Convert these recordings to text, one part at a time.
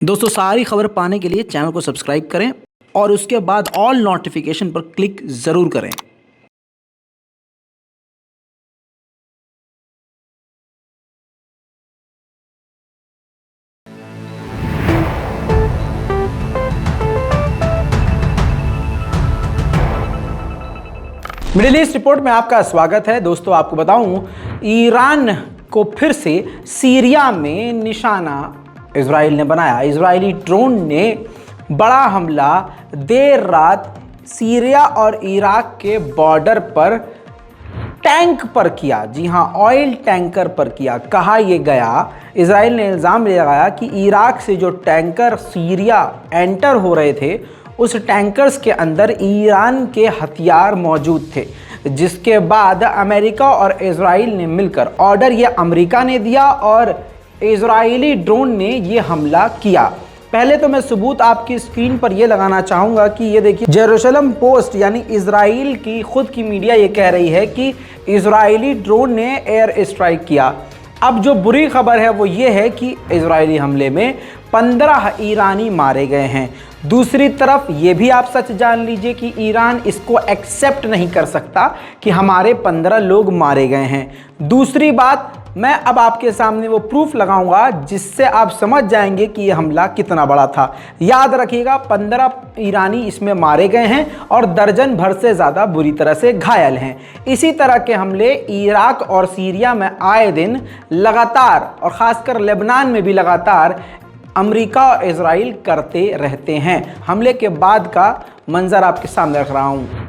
दोस्तों सारी खबर पाने के लिए चैनल को सब्सक्राइब करें और उसके बाद ऑल नोटिफिकेशन पर क्लिक ज़रूर करें। मिडिल ईस्ट रिपोर्ट में आपका स्वागत है। दोस्तों आपको बताऊं, ईरान को फिर से सीरिया में निशाना इजराइल ने बनाया। इजरायली ड्रोन ने बड़ा हमला देर रात सीरिया और इराक के बॉर्डर पर टैंक पर किया। जी हां, ऑयल टैंकर पर किया। कहा यह गया, इजराइल ने इल्ज़ाम लगाया कि इराक से जो टैंकर सीरिया एंटर हो रहे थे उस टैंकर्स के अंदर ईरान के हथियार मौजूद थे, जिसके बाद अमेरिका और इजराइल ने मिलकर ऑर्डर ये अमेरिका ने दिया और इजरायली ड्रोन ने ये हमला किया। पहले तो मैं सबूत आपकी स्क्रीन पर ये लगाना चाहूँगा कि ये देखिए, जेरूशलम पोस्ट यानी इजराइल की खुद की मीडिया ये कह रही है कि इजरायली ड्रोन ने एयर स्ट्राइक किया। अब जो बुरी खबर है वो ये है कि इजरायली हमले में 15 ईरानी मारे गए हैं। दूसरी तरफ ये भी आप सच जान लीजिए कि ईरान इसको एक्सेप्ट नहीं कर सकता कि हमारे 15 लोग मारे गए हैं। दूसरी बात, मैं अब आपके सामने वो प्रूफ लगाऊंगा जिससे आप समझ जाएंगे कि ये हमला कितना बड़ा था। याद रखिएगा, 15 ईरानी इसमें मारे गए हैं और दर्जन भर से ज़्यादा बुरी तरह से घायल हैं। इसी तरह के हमले इराक और सीरिया में आए दिन लगातार, और ख़ासकर लेबनान में भी लगातार अमेरिका और इजराइल करते रहते हैं। हमले के बाद का मंजर आपके सामने रख रहा हूँ।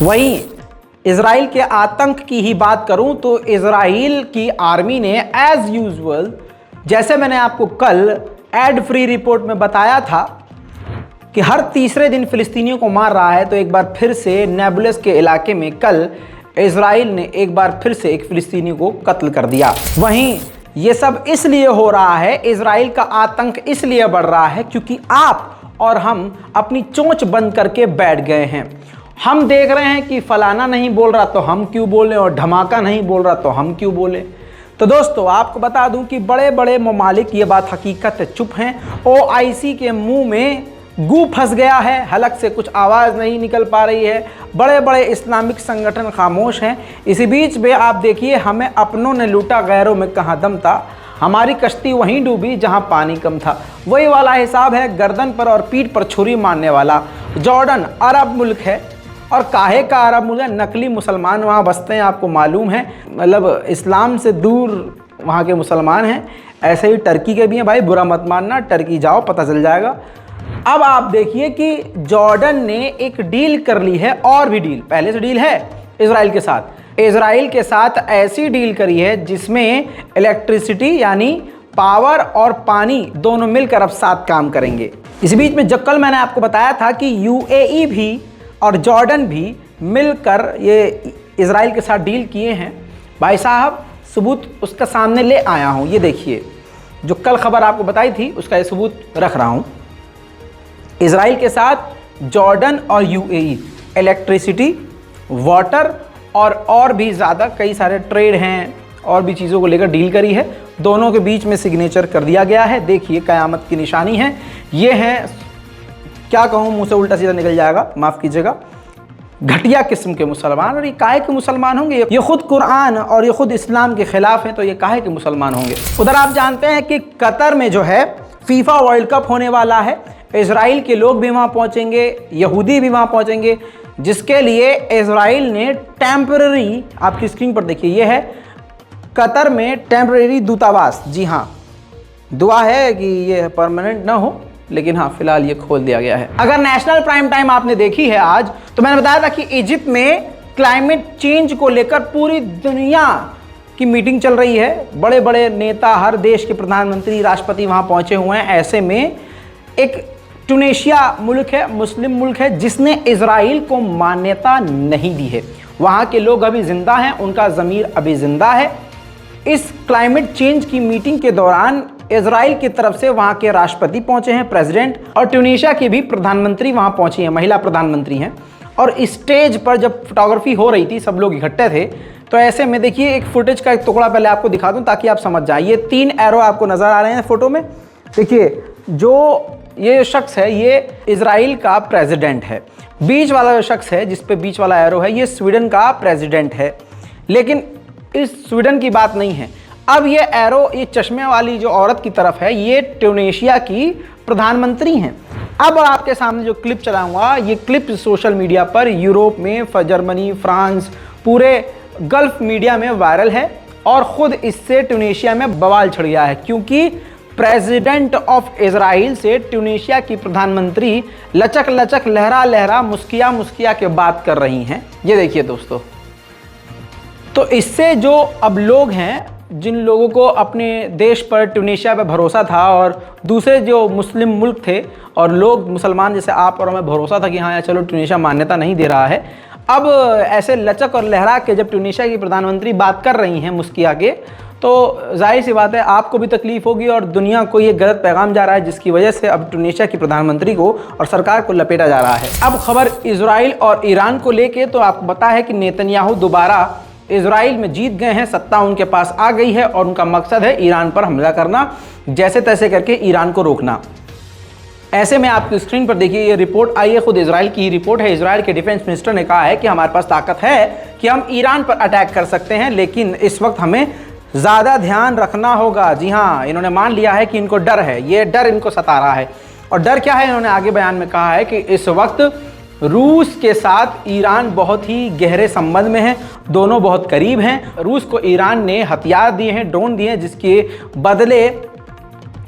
वहीं इजराइल के आतंक की ही बात करूं तो इजराइल की आर्मी ने एज यूजुअल, जैसे मैंने आपको कल एड फ्री रिपोर्ट में बताया था कि हर तीसरे दिन फिलिस्तीनियों को मार रहा है, तो एक बार फिर से नेबुलस के इलाके में कल इजराइल ने एक बार फिर से एक फिलिस्तीनी को कत्ल कर दिया। वहीं ये सब इसलिए हो रहा है, इजराइल का आतंक इसलिए बढ़ रहा है क्योंकि आप और हम अपनी चोंच बंद करके बैठ गए हैं। हम देख रहे हैं कि फलाना नहीं बोल रहा तो हम क्यों बोलें, और धमाका नहीं बोल रहा तो हम क्यों बोलें। तो दोस्तों आपको बता दूं कि बड़े बड़े ममालिक, ये बात हकीकत चुप हैं। OIC के मुंह में गू फंस गया है, हलक से कुछ आवाज़ नहीं निकल पा रही है। बड़े बड़े इस्लामिक संगठन खामोश हैं। इसी बीच में आप देखिए, हमें अपनों ने लूटा, गैरों में कहाँ दम था। हमारी कश्ती वहीं डूबी जहां पानी कम था। वही वाला हिसाब है, गर्दन पर और पीठ पर छुरी मारने वाला। जॉर्डन अरब मुल्क है, और काहे का अरब मुल्क है, नकली मुसलमान वहाँ बसते हैं, आपको मालूम है। मतलब इस्लाम से दूर वहाँ के मुसलमान हैं। ऐसे ही टर्की के भी हैं। भाई बुरा मत मानना, टर्की जाओ पता चल जाएगा। अब आप देखिए कि जॉर्डन ने एक डील कर ली है, और भी डील पहले से डील है इजराइल के साथ। इजराइल के साथ ऐसी डील करी है जिसमें इलेक्ट्रिसिटी यानी पावर और पानी दोनों मिलकर अब साथ काम करेंगे। इस बीच में जब कल मैंने आपको बताया था कि UAE भी और जॉर्डन भी मिलकर ये इजराइल के साथ डील किए हैं, भाई साहब सबूत उसका सामने ले आया हूँ। ये देखिए, जो कल खबर आपको बताई थी उसका ये सबूत रख रहा हूँ। इजराइल के साथ जॉर्डन और UAE इलेक्ट्रिसिटी, वाटर और भी ज़्यादा कई सारे ट्रेड हैं और भी चीज़ों को लेकर डील करी है। दोनों के बीच में सिग्नेचर कर दिया गया है। देखिए, क़यामत की निशानी है। ये है, क्या कहूँ, मुंह से उल्टा सीधा निकल जाएगा, माफ़ कीजिएगा, घटिया किस्म के मुसलमान। और ये काहे के मुसलमान होंगे? ये खुद कुरान और ये खुद इस्लाम के खिलाफ हैं, तो ये काहे के मुसलमान होंगे? उधर आप जानते हैं कि कतर में जो है फीफा वर्ल्ड कप होने वाला है। इजराइल के लोग भी वहाँ पहुँचेंगे, यहूदी भी वहाँ पहुँचेंगे, जिसके लिए इजराइल ने टेम्पररी, आपकी स्क्रीन पर देखिए, ये है कतर में टेम्पररी दूतावास। जी हाँ, दुआ है कि ये परमानेंट ना हो, लेकिन हाँ फिलहाल ये खोल दिया गया है। अगर नेशनल प्राइम टाइम आपने देखी है आज, तो मैंने बताया था कि इजिप्ट में क्लाइमेट चेंज को लेकर पूरी दुनिया की मीटिंग चल रही है। बड़े बड़े नेता, हर देश के प्रधानमंत्री, राष्ट्रपति वहाँ पहुँचे हुए हैं। ऐसे में एक ट्यूनीशिया मुल्क है, मुस्लिम मुल्क है, जिसने इजराइल को मान्यता नहीं दी है। वहाँ के लोग अभी जिंदा हैं, उनका ज़मीर अभी जिंदा है। इस क्लाइमेट चेंज की मीटिंग के दौरान इजराइल की तरफ से वहाँ के राष्ट्रपति पहुँचे हैं, प्रेसिडेंट, और ट्यूनीशिया की भी प्रधानमंत्री वहाँ पहुँची हैं, महिला प्रधानमंत्री हैं। और स्टेज पर जब फोटोग्राफी हो रही थी, सब लोग इकट्ठे थे, तो ऐसे में देखिए एक फुटेज का एक टुकड़ा पहले आपको दिखा दूं ताकि आप समझ जाए। ये 3 एरो आपको नज़र आ रहे हैं फोटो में। देखिए जो ये शख्स है ये इजराइल का प्रेसिडेंट है। बीच वाला जो शख्स है जिस पे बीच वाला एरो है ये स्वीडन का प्रेसिडेंट है। लेकिन इस स्वीडन की बात नहीं है। अब ये एरो, ये चश्मे वाली जो औरत की तरफ है, ये ट्यूनीशिया की प्रधानमंत्री हैं। अब आपके सामने जो क्लिप चलाऊंगा, ये क्लिप सोशल मीडिया पर यूरोप में, जर्मनी, फ्रांस, पूरे गल्फ मीडिया में वायरल है और ख़ुद इससे ट्यूनीशिया में बवाल छिड़ गया है, क्योंकि प्रेसिडेंट ऑफ इजराइल से ट्यूनीशिया की प्रधानमंत्री लचक लचक, लहरा लहरा, मुस्किया मुस्किया के बात कर रही हैं। ये देखिए दोस्तों, तो इससे जो अब लोग हैं, जिन लोगों को अपने देश पर, ट्यूनीशिया पर भरोसा था और दूसरे जो मुस्लिम मुल्क थे और लोग मुसलमान जैसे आप और हमें भरोसा था कि हाँ यार चलो ट्यूनीशिया मान्यता नहीं दे रहा है, अब ऐसे लचक और लहरा के जब ट्यूनीशिया की प्रधानमंत्री बात कर रही हैं मुस्किया के, तो जाहिर सी बात है आपको भी तकलीफ होगी और दुनिया को ये गलत पैगाम जा रहा है, जिसकी वजह से अब ट्यूनीशिया की प्रधानमंत्री को और सरकार को लपेटा जा रहा है। अब खबर इजराइल और ईरान को लेके, तो आपको पता है कि नेतन्याहू दोबारा इजराइल में जीत गए हैं, सत्ता उनके पास आ गई है और उनका मकसद है ईरान पर हमला करना, जैसे तैसे करके ईरान को रोकना। ऐसे में आपकी स्क्रीन पर देखिए ये रिपोर्ट आई है, खुद इजराइल की ही रिपोर्ट है। इजराइल के डिफेंस मिनिस्टर ने कहा है कि हमारे पास ताकत है कि हम ईरान पर अटैक कर सकते हैं, लेकिन इस वक्त हमें ज़्यादा ध्यान रखना होगा। जी हाँ, इन्होंने मान लिया है कि इनको डर है, ये डर इनको सता रहा है। और डर क्या है, इन्होंने आगे बयान में कहा है कि इस वक्त रूस के साथ ईरान बहुत ही गहरे संबंध में है, दोनों बहुत करीब हैं। रूस को ईरान ने हथियार दिए हैं, ड्रोन दिए हैं, जिसके बदले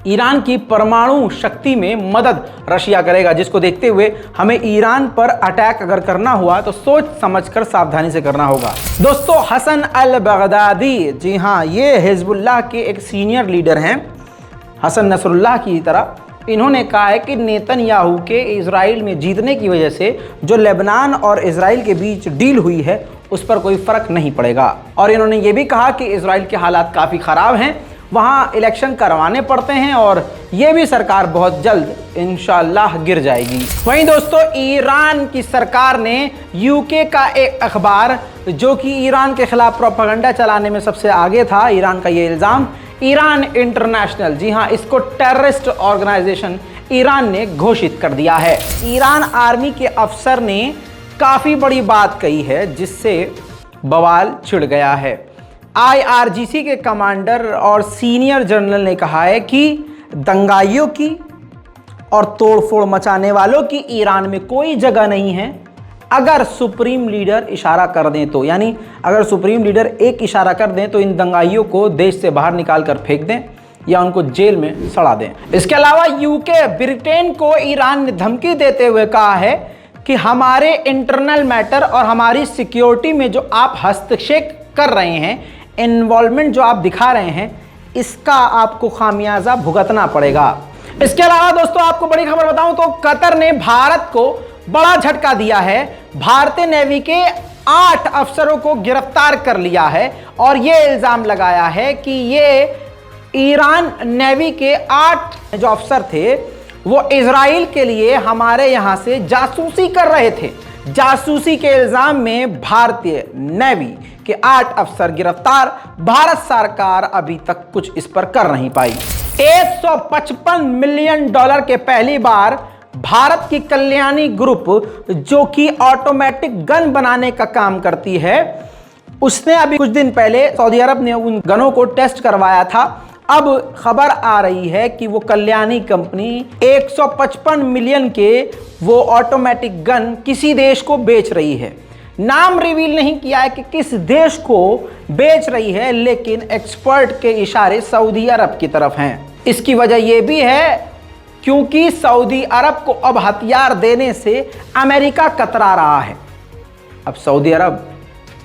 ईरान की परमाणु शक्ति में मदद रशिया करेगा, जिसको देखते हुए हमें ईरान पर अटैक अगर करना हुआ तो सोच समझकर सावधानी से करना होगा। दोस्तों, हसन अल बगदादी, जी हाँ, ये हिजबुल्लाह के एक सीनियर लीडर हैं, हसन नसरुल्लाह की तरह। इन्होंने कहा है कि नेतन्याहू के इजराइल में जीतने की वजह से जो लेबनान और इजराइल के बीच डील हुई है उस पर कोई फर्क नहीं पड़ेगा। और इन्होंने ये भी कहा कि इजराइल के हालात काफ़ी ख़राब हैं, वहाँ इलेक्शन करवाने पड़ते हैं और ये भी सरकार बहुत जल्द इंशाअल्लाह गिर जाएगी। वहीं दोस्तों, ईरान की सरकार ने यूके का एक अखबार जो कि ईरान के खिलाफ प्रोपेगेंडा चलाने में सबसे आगे था, ईरान का ये इल्ज़ाम, ईरान इंटरनेशनल, जी हाँ, इसको टेररिस्ट ऑर्गेनाइजेशन ईरान ने घोषित कर दिया है। ईरान आर्मी के अफसर ने काफ़ी बड़ी बात कही है जिससे बवाल छिड़ गया है। IRGC के कमांडर और सीनियर जनरल ने कहा है कि दंगाइयों की और तोड़फोड़ मचाने वालों की ईरान में कोई जगह नहीं है। अगर सुप्रीम लीडर इशारा कर दें तो, यानी अगर सुप्रीम लीडर एक इशारा कर दें तो इन दंगाइयों को देश से बाहर निकाल कर फेंक दें या उनको जेल में सड़ा दें। इसके अलावा यूके, ब्रिटेन को ईरान ने धमकी देते हुए कहा है कि हमारे इंटरनल मैटर और हमारी सिक्योरिटी में जो आप हस्तक्षेप कर रहे हैं, इन्वॉल्वमेंट जो आप दिखा रहे हैं, इसका आपको खामियाजा भुगतना पड़ेगा। इसके अलावा दोस्तों, आपको बड़ी खबर बताऊं तो कतर ने भारत को बड़ा झटका दिया है। भारतीय नेवी के 8 अफसरों को गिरफ्तार कर लिया है और यह इल्जाम लगाया है कि ये ईरान नेवी के 8 जो अफसर थे वो इजराइल के लिए हमारे यहां से जासूसी कर रहे थे। जासूसी के इल्जाम में भारतीय नेवी के 8 अफसर गिरफ्तार। भारत सरकार अभी तक कुछ इस पर कर नहीं पाई। $155 मिलियन के पहली बार भारत की कल्याणी ग्रुप, जो कि ऑटोमेटिक गन बनाने का काम करती है, उसने अभी कुछ दिन पहले सऊदी अरब ने उन गनों को टेस्ट करवाया था। अब खबर आ रही है कि वो कल्याणी कंपनी 155 मिलियन के वो ऑटोमेटिक गन किसी देश को बेच रही है। नाम रिवील नहीं किया है कि किस देश को बेच रही है, लेकिन एक्सपर्ट के इशारे सऊदी अरब की तरफ हैं। इसकी वजह यह भी है क्योंकि सऊदी अरब को अब हथियार देने से अमेरिका कतरा रहा है। अब सऊदी अरब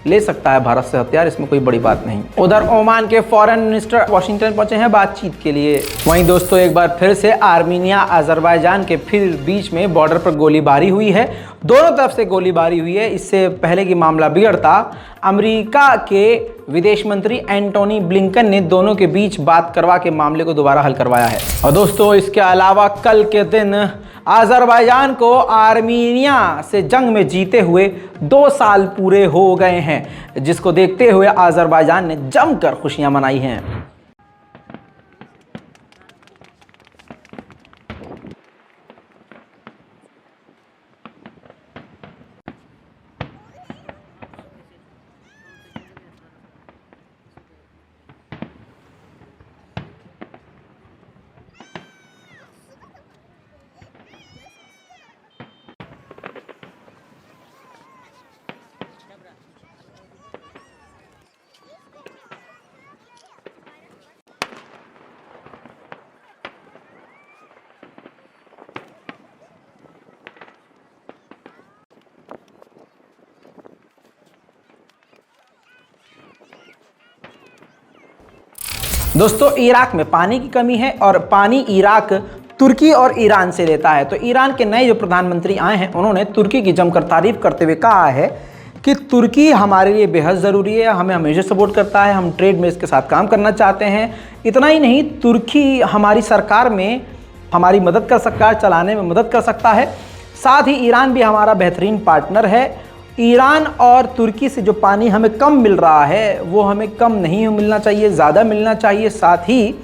ले सकता है भारत से हथियार, इसमें कोई बड़ी बात नहीं। उधर ओमान के फॉरेन मिनिस्टर वाशिंगटन पहुंचे हैं बातचीत के लिए। वहीं दोस्तों एक बार फिर से आर्मीनिया अजरबैजान के फिर बीच में बॉर्डर पर गोलीबारी हुई है, दोनों तरफ से गोलीबारी हुई है। इससे पहले की मामला बिगड़ता, अमेरिका के विदेश मंत्री एंटोनी ब्लिंकन ने दोनों के बीच बात करवा के मामले को दोबारा हल करवाया है। और दोस्तों इसके अलावा कल के दिन अजरबैजान को आर्मीनिया से जंग में जीते हुए 2 साल पूरे हो गए हैं, जिसको देखते हुए अजरबैजान ने जमकर खुशियां मनाई हैं। दोस्तों इराक में पानी की कमी है और पानी इराक तुर्की और ईरान से लेता है। तो ईरान के नए जो प्रधानमंत्री आए हैं उन्होंने तुर्की की जमकर तारीफ करते हुए कहा है कि तुर्की हमारे लिए बेहद ज़रूरी है, हमें हमेशा सपोर्ट करता है, हम ट्रेड में इसके साथ काम करना चाहते हैं। इतना ही नहीं, तुर्की हमारी सरकार में हमारी मदद कर सकता है, चलाने में मदद कर सकता है। साथ ही ईरान भी हमारा बेहतरीन पार्टनर है। ईरान और तुर्की से जो पानी हमें कम मिल रहा है वो हमें कम नहीं मिलना चाहिए, ज़्यादा मिलना चाहिए। साथ ही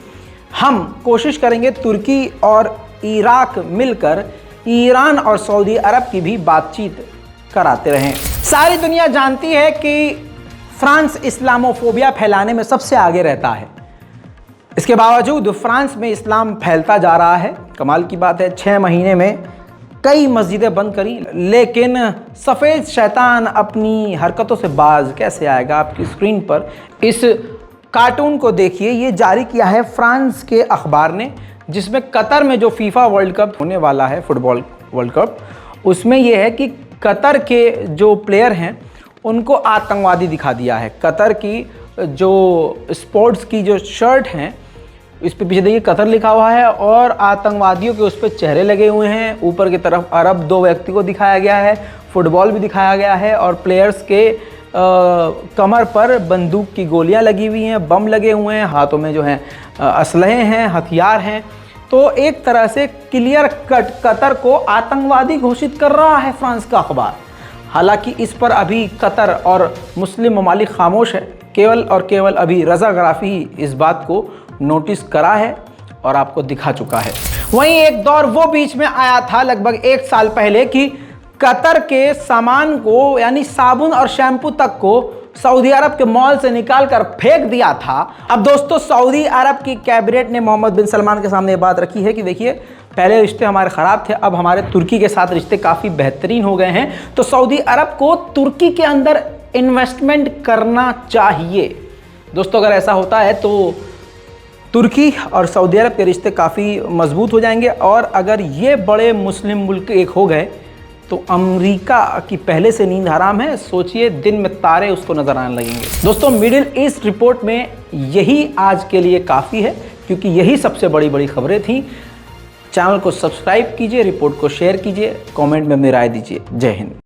हम कोशिश करेंगे तुर्की और इराक मिलकर ईरान और सऊदी अरब की भी बातचीत कराते रहें। सारी दुनिया जानती है कि फ्रांस इस्लामोफोबिया फैलाने में सबसे आगे रहता है। इसके बावजूद फ्रांस में इस्लाम फैलता जा रहा है। कमाल की बात है, 6 महीने में कई मस्जिदें बंद करी, लेकिन सफ़ेद शैतान अपनी हरकतों से बाज कैसे आएगा। आपकी स्क्रीन पर इस कार्टून को देखिए, ये जारी किया है फ्रांस के अखबार ने, जिसमें कतर में जो फीफा वर्ल्ड कप होने वाला है, फुटबॉल वर्ल्ड कप, उसमें यह है कि कतर के जो प्लेयर हैं उनको आतंकवादी दिखा दिया है। कतर की जो स्पोर्ट्स की जो शर्ट हैं इस पे पीछे देखिए कतर लिखा हुआ है और आतंकवादियों के उस पर चेहरे लगे हुए हैं। ऊपर की तरफ अरब 2 व्यक्ति को दिखाया गया है, फुटबॉल भी दिखाया गया है और प्लेयर्स के कमर पर बंदूक की गोलियां लगी हुई हैं, बम लगे हुए हैं, हाथों में जो हैं असलहे हैं, हथियार हैं। तो एक तरह से क्लियर कट कतर को आतंकवादी घोषित कर रहा है फ्रांस का अखबार। हालांकि इस पर अभी कतर और मुस्लिम ममालिक खामोश है, केवल और केवल अभी रज़ा गराफी ही इस बात को नोटिस करा है और आपको दिखा चुका है। वहीं एक दौर वो बीच में आया था लगभग 1 साल पहले कि कतर के सामान को यानी साबुन और शैम्पू तक को सऊदी अरब के मॉल से निकाल कर फेंक दिया था। अब दोस्तों सऊदी अरब की कैबिनेट ने मोहम्मद बिन सलमान के सामने ये बात रखी है कि देखिए पहले रिश्ते हमारे ख़राब थे, अब हमारे तुर्की के साथ रिश्ते काफ़ी बेहतरीन हो गए हैं, तो सऊदी अरब को तुर्की के अंदर इन्वेस्टमेंट करना चाहिए। दोस्तों अगर ऐसा होता है तो तुर्की और सऊदी अरब के रिश्ते काफ़ी मजबूत हो जाएंगे और अगर ये बड़े मुस्लिम मुल्क एक हो गए तो अमेरिका की पहले से नींद हराम है। सोचिए दिन में तारे उसको नजर आने लगेंगे। दोस्तों मिडिल ईस्ट रिपोर्ट में यही आज के लिए काफ़ी है, क्योंकि यही सबसे बड़ी बड़ी खबरें थी। चैनल को सब्सक्राइब कीजिए, रिपोर्ट को शेयर कीजिए, कमेंट में अपनी राय दीजिए। जय हिंद।